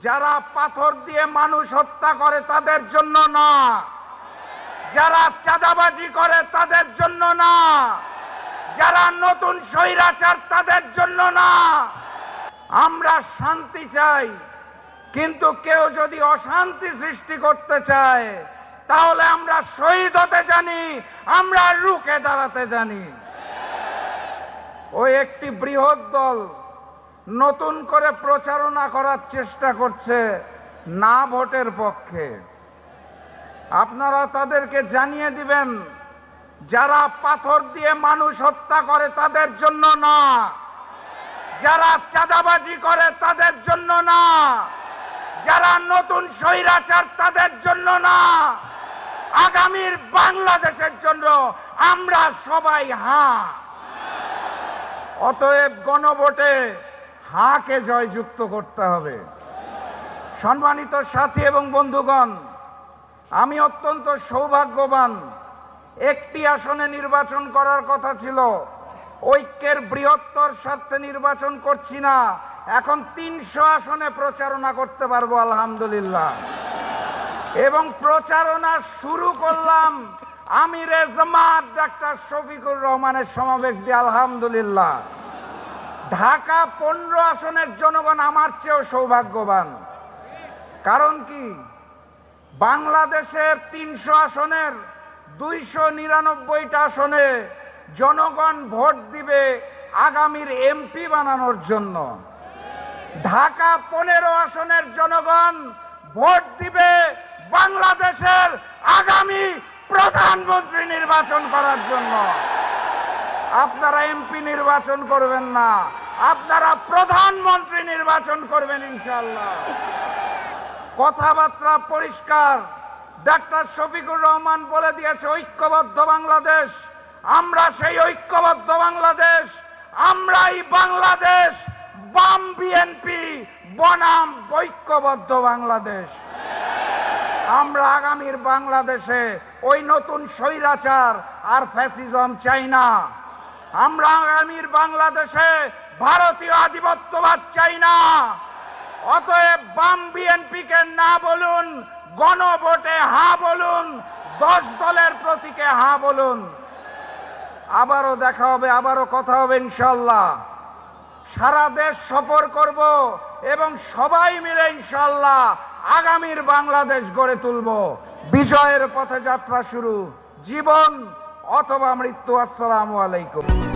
যারা পাথর দিয়ে মানুষ হত্যা করে তাদের জন্য না, যারা চাঁদাবাজি করে তাদের জন্য না, যারা নতুন স্বৈরাচার তাদের জন্য না। আমরা শান্তি চাই, কিন্তু কেউ যদি অশান্তি সৃষ্টি করতে চায় তাহলে আমরা শহীদ হতে জানি, আমরা রুখে দাঁড়াতে জানি। ওই একটি বৃহৎ দল নতুন করে প্রচারণা করার চেষ্টা করছে না ভোটের পক্ষে। আপনারা তাদেরকে জানিয়ে দিবেন, যারা পাথর দিয়ে মানুষ হত্যা করে তাদের জন্য না, যারা চাঁদাবাজি করে তাদের জন্য না, যারা নতুন স্বৈরাচার তাদের জন্য না। আগামীর বাংলাদেশের জন্য আমরা সবাই হাঁ। অতএব গণভোটে হাঁকে জয়যুক্ত করতে হবে। সম্মানিত সাথী এবং বন্ধুগণ, আমি অত্যন্ত সৌভাগ্যবান। একটি আসনে নির্বাচন করার কথা ছিল, ঐক্যের বৃহত্তর স্বার্থে নির্বাচন করছি না। এখন 300 আসনে প্রচারণা করতে পারবো আলহামদুলিল্লাহ। এবং প্রচারণা শুরু করলাম আমিরে জামাত ডাক্তার শফিকুর রহমানের সমাবেশ দিয়ে আলহামদুলিল্লাহ। ঢাকা 15 আসনের জনগণ আমার চেয়েও সৌভাগ্যবান। কারণ কি, বাংলাদেশের 300 আসনের 299টা আসনে জনগণ ভোট দিবে আগামীর এমপি বানানোর জন্য। ঢাকা 15 আসনের জনগণ ভোট দিবে বাংলাদেশের আগামী প্রধানমন্ত্রী নির্বাচন করার জন্য। আপনারা এমপি নির্বাচন করবেন না, আপনারা প্রধানমন্ত্রী নির্বাচন করবেন ইনশাআল্লাহ। কথাবার্তা পরিষ্কার। ডাক্তার শফিকুর রহমান বলে দিয়েছে ঐক্যবদ্ধ বাংলাদেশ। আমরা সেই ঐক্যবদ্ধ বাংলাদেশ, আমরাই বাংলাদেশ। বাম বিএনপি বনাম ঐক্যবদ্ধ বাংলাদেশ। আমরা আগামীর বাংলাদেশে ওই নতুন স্বৈরাচার আর ফ্যাসিজম চাই না। আমরা আগামীর বাংলাদেশে ভারতীয় আধিপত্যবাদ চাই না। অতএব বাম বিএনপিকে না বলুন, গণভোটে হ্যাঁ বলুন, 10 দলের প্রতীকে হ্যাঁ বলুন। আবারও দেখা হবে, আবারও কথা হবে ইনশাআল্লাহ। সারা দেশ সফর করব এবং সবাই মিলে ইনশাআল্লাহ আগামীর বাংলাদেশ গড়ে তুলব। বিজয়ের পথে যাত্রা শুরু, জীবন অথবা মৃত্যু। আসসালামু আলাইকুম।